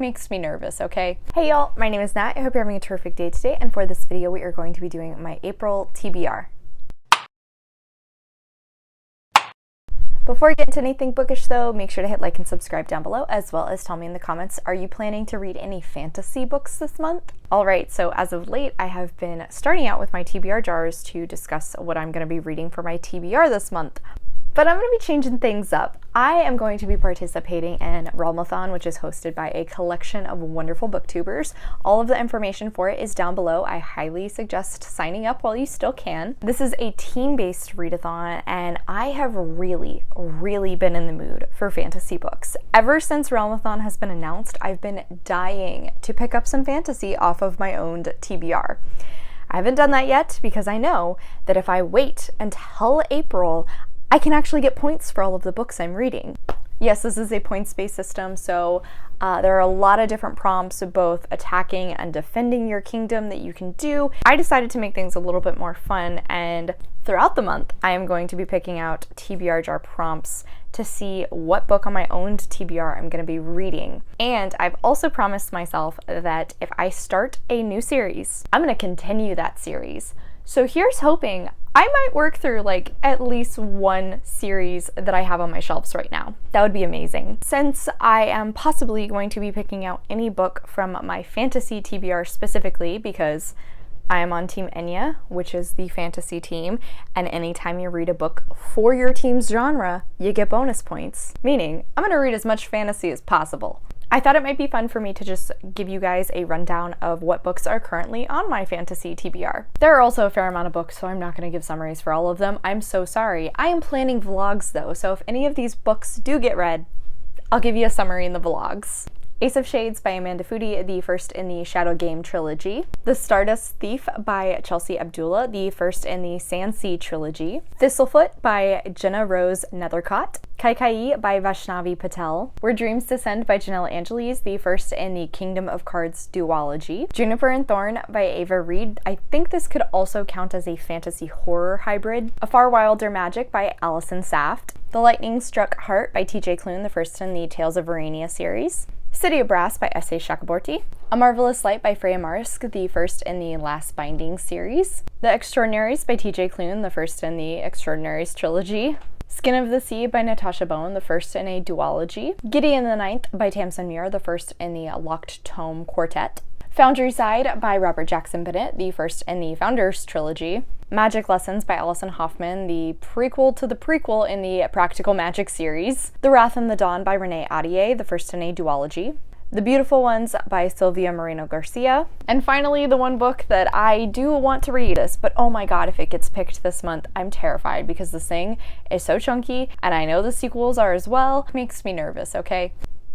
makes me nervous, okay? Hey y'all, my name is Nat. I hope you're having a terrific day today, and for this video we are going to be doing my April TBR. Before we get into anything bookish though, make sure to hit like and subscribe down below, as well as tell me in the comments, are you planning to read any fantasy books this month? Alright, so as of late, I have been starting out with my TBR jars to discuss what I'm going to be reading for my TBR this month. But I'm going to be changing things up. I am going to be participating in Realmathon, which is hosted by a collection of wonderful booktubers. All of the information for it is down below. I highly suggest signing up while you still can. This is a team-based readathon, and I have really been in the mood for fantasy books. Ever since Realmathon has been announced, I've been dying to pick up some fantasy off of my own TBR. I haven't done that yet because I know that if I wait until April, I can actually get points for all of the books I'm reading. Yes, this is a points-based system, so there are a lot of different prompts of both attacking and defending your kingdom that you can do. I decided to make things a little bit more fun, and throughout the month, I am going to be picking out TBR jar prompts to see what book on my own TBR I'm going to be reading. And I've also promised myself that if I start a new series, I'm going to continue that series. So here's hoping I might work through like at least one series that I have on my shelves right now. That would be amazing. Since I am possibly going to be picking out any book from my fantasy TBR specifically, because I am on Team Enya, which is the fantasy team, and anytime you read a book for your team's genre, you get bonus points. Meaning, I'm gonna read as much fantasy as possible. I thought it might be fun for me to just give you guys a rundown of what books are currently on my fantasy TBR. There are also a fair amount of books, so I'm not going to give summaries for all of them. I'm so sorry. I am planning vlogs though, so if any of these books do get read, I'll give you a summary in the vlogs. 𝗖cie of Shades by Amanda Foody, the first in the Shadow Game trilogy. The Stardust Thief by Chelsea Abdullah, the first in the Sansi trilogy. Thistlefoot by Jenna Rose Nethercott. 𝗖cie by Vaishnavi Patel. Where Dreams Descend by Janelle Angeles, the first in the Kingdom of Cards duology. Juniper and Thorn by Ava Reid. I think this could also count as a fantasy horror hybrid. A Far Wilder Magic by Allison Saft. The Lightning Struck Heart by TJ Klune, the first in the Tales of Verania series. City of Brass by 𝗖cie viņš𝘁report. A Marvelous Light by Freya Marsk, the first in the Last Binding series. The Extraordinaries by TJ Klune, the first in the Extraordinaries trilogy. Skin of the Sea by Natasha Bowen, the first in a duology. Gideon the Ninth by Tamsin Muir, the first in the Locked Tome quartet. Foundry Side by Robert Jackson Bennett, the first in the Founders trilogy. Magic Lessons by Alison Hoffman, the prequel to the prequel in the Practical Magic series. The Wrath and the Dawn by Renee Ahdieh, the first in a duology. The Beautiful Ones by Sylvia Moreno Garcia. And finally, the one book that I do want to read this, but oh my god, if it gets picked this month, I'm terrified because this thing is so chunky, and I know the sequels are as well. It makes me nervous, okay?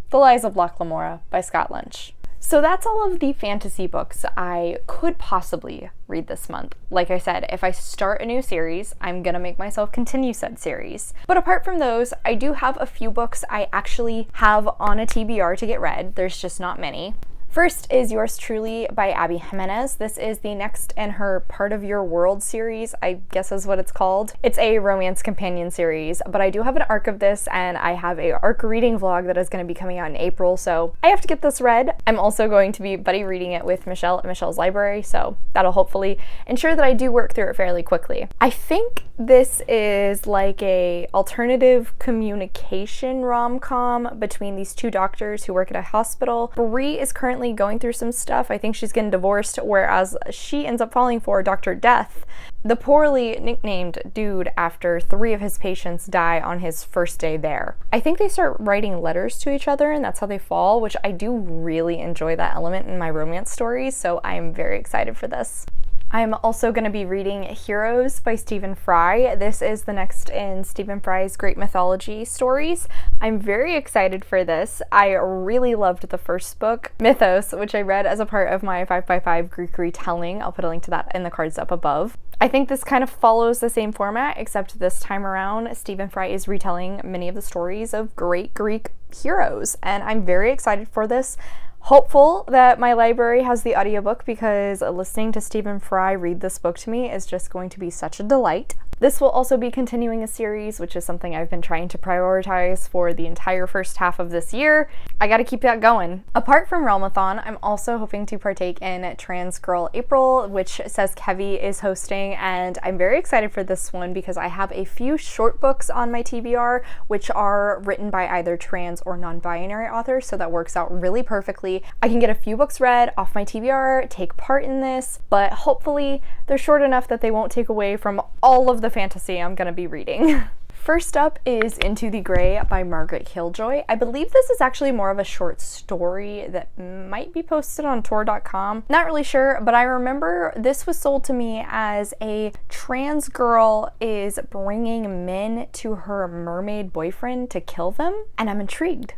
The Lies of Locke Lamora by Scott Lynch. So that's all of the fantasy books I could possibly read this month. Like I said, if I start a new series, I'm gonna make myself continue said series. But apart from those, I do have a few books I actually have on a TBR to get read. There's just not many. First is Yours Truly by Abby Jimenez. This is the next in her Part of Your World series, I guess is what it's called. It's a romance companion series, but I do have an arc of this, and I have a arc reading vlog that is going to be coming out in April, so I have to get this read. I'm also going to be buddy reading it with Michelle at Michelle's Library, so that'll hopefully ensure that I do work through it fairly quickly. I think this is like a alternative communication rom-com between these two doctors who work at a hospital. Bree is currently going through some stuff. I think she's getting divorced, whereas she ends up falling for Dr. Death, the poorly nicknamed dude after 3 of his patients die on his first day there. I think they start writing letters to each other, and that's how they fall, which I do really enjoy that element in my romance stories, so I am very excited for this. I'm also going to be reading Heroes by Stephen Fry. This is the next in Stephen Fry's Great Mythology stories. I'm very excited for this. I really loved the first book, Mythos, which I read as a part of my 5x5 Greek retelling. I'll put a link to that in the cards up above. I think this kind of follows the same format, except this time around, Stephen Fry is retelling many of the stories of great Greek heroes, and I'm very excited for this. Hopeful that my library has the audiobook, because listening to Stephen Fry read this book to me is just going to be such a delight. This will also be continuing a series, which is something I've been trying to prioritize for the entire first half of this year. I gotta keep that going. Apart from Realmathon, I'm also hoping to partake in transgirlapril, which says Kevi is hosting, and I'm very excited for this one because I have a few short books on my TBR which are written by either trans or non-binary authors, so that works out really perfectly. I can get a few books read off my TBR, take part in this, but hopefully they're short enough that they won't take away from all of the fantasy I'm gonna be reading. First up is Into the Gray by Margaret Killjoy. I believe this is actually more of a short story that might be posted on Tor.com. Not really sure, but I remember this was sold to me as a trans girl is bringing men to her mermaid boyfriend to kill them, and I'm intrigued.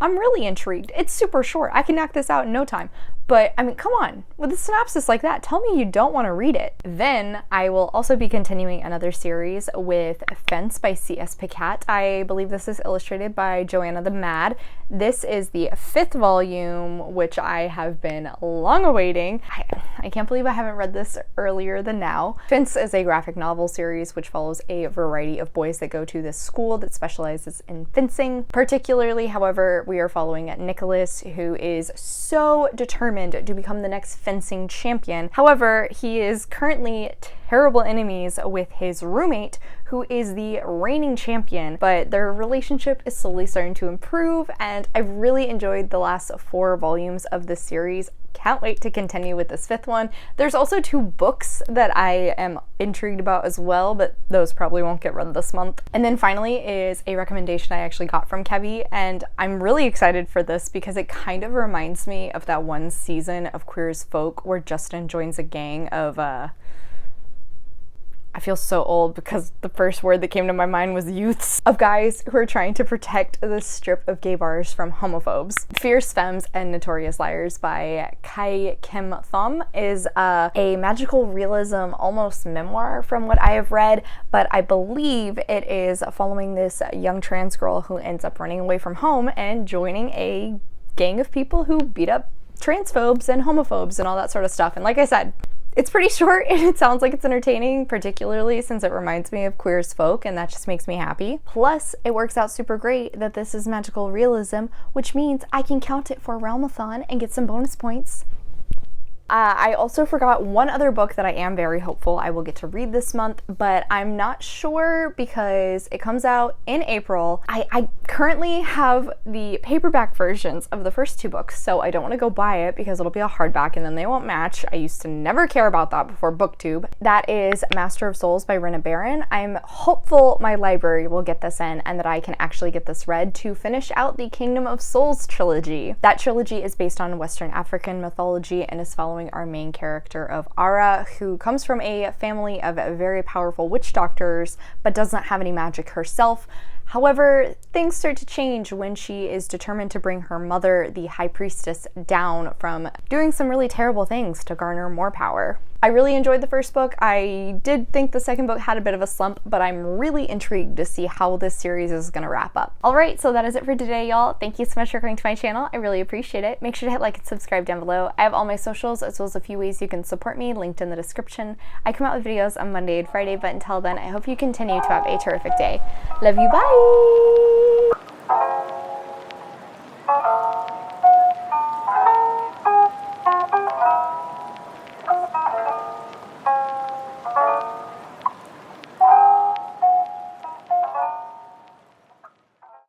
I'm really intrigued. It's super short. I can knock this out in no time. But I mean, come on, with a synopsis like that, tell me you don't want to read it. Then I will also be continuing another series with Fence by C.S. Picat. I believe this is illustrated by Joanna the Mad. This is the 5th volume, which I have been long awaiting. I can't believe I haven't read this earlier than now. Fence is a graphic novel series which follows a variety of boys that go to this school that specializes in fencing. Particularly, however, we are following Nicholas, who is so determined to become the next fencing champion. However, he is currently terrible enemies with his roommate, who is the reigning champion, but their relationship is slowly starting to improve, and I've really enjoyed the last 4 volumes of this series. Can't wait to continue with this 5th one. There's also 2 books that I am intrigued about as well, but those probably won't get read this month. And then finally is a recommendation I actually got from Kevi, and I'm really excited for this because it kind of reminds me of that one season of Queer as Folk where Justin joins a gang of I feel so old because the first word that came to my mind was youths, of guys who are trying to protect this strip of gay bars from homophobes. Fierce Femmes and Notorious Liars by 𝗖cie his𝗁𝗁𝗁 is a magical realism, almost memoir from what I have read, but I believe it is following this young trans girl who ends up running away from home and joining a gang of people who beat up transphobes and homophobes and all that sort of stuff. And like I said, it's pretty short and it sounds like it's entertaining, particularly since it reminds me of Queer as Folk, and that just makes me happy. Plus, it works out super great that this is magical realism, which means I can count it for Realmathon and get some bonus points. I also forgot one other book that I am very hopeful I will get to read this month, but I'm not sure because it comes out in April. I currently have the paperback versions of the first 2 books, so I don't want to go buy it because it'll be a hardback and then they won't match. I used to never care about that before BookTube. That is Master of Souls by Rena Barron. I'm hopeful my library will get this in and that I can actually get this read to finish out the Kingdom of Souls trilogy. That trilogy is based on Western African mythology and is following our main character of Ara, who comes from a family of very powerful witch doctors but does not have any magic herself. However, things start to change when she is determined to bring her mother, the High Priestess, down from doing some really terrible things to garner more power. I really enjoyed the first book. I did think the second book had a bit of a slump, but I'm really intrigued to see how this series is going to wrap up. Alright, so that is it for today, y'all. Thank you so much for coming to my channel. I really appreciate it. Make sure to hit like and subscribe down below. I have all my socials as well as a few ways you can support me linked in the description. I come out with videos on Monday and Friday, but until then, I hope you continue to have a terrific day. Love you, bye!